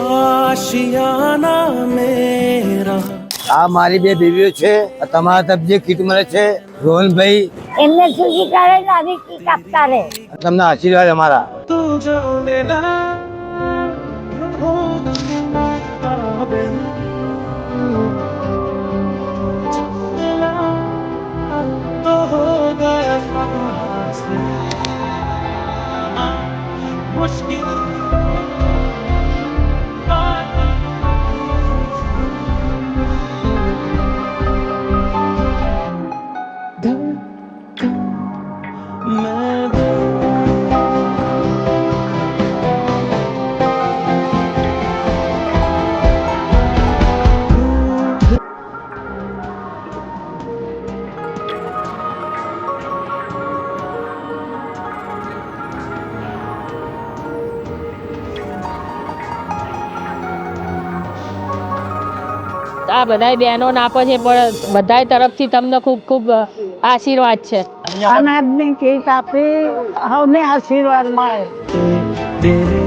આશિયાના મેરા આ મારી બે બેબીઓ છે. તમારા તરફ જે કીટ મળે છે રોહનભાઈ એમને શું શીખવાડે ને આવી કીટ આપતા રહે. તમને આશીર્વાદ અમારા. તું જો લેના હો तो हो गया मुश्किल આ બધાય બહેનો આપે છે પણ બધાય તરફથી તમને ખૂબ ખૂબ આશીર્વાદ છે. અનાજની કીટ આપી અમને આશીર્વાદ મળે. तेरे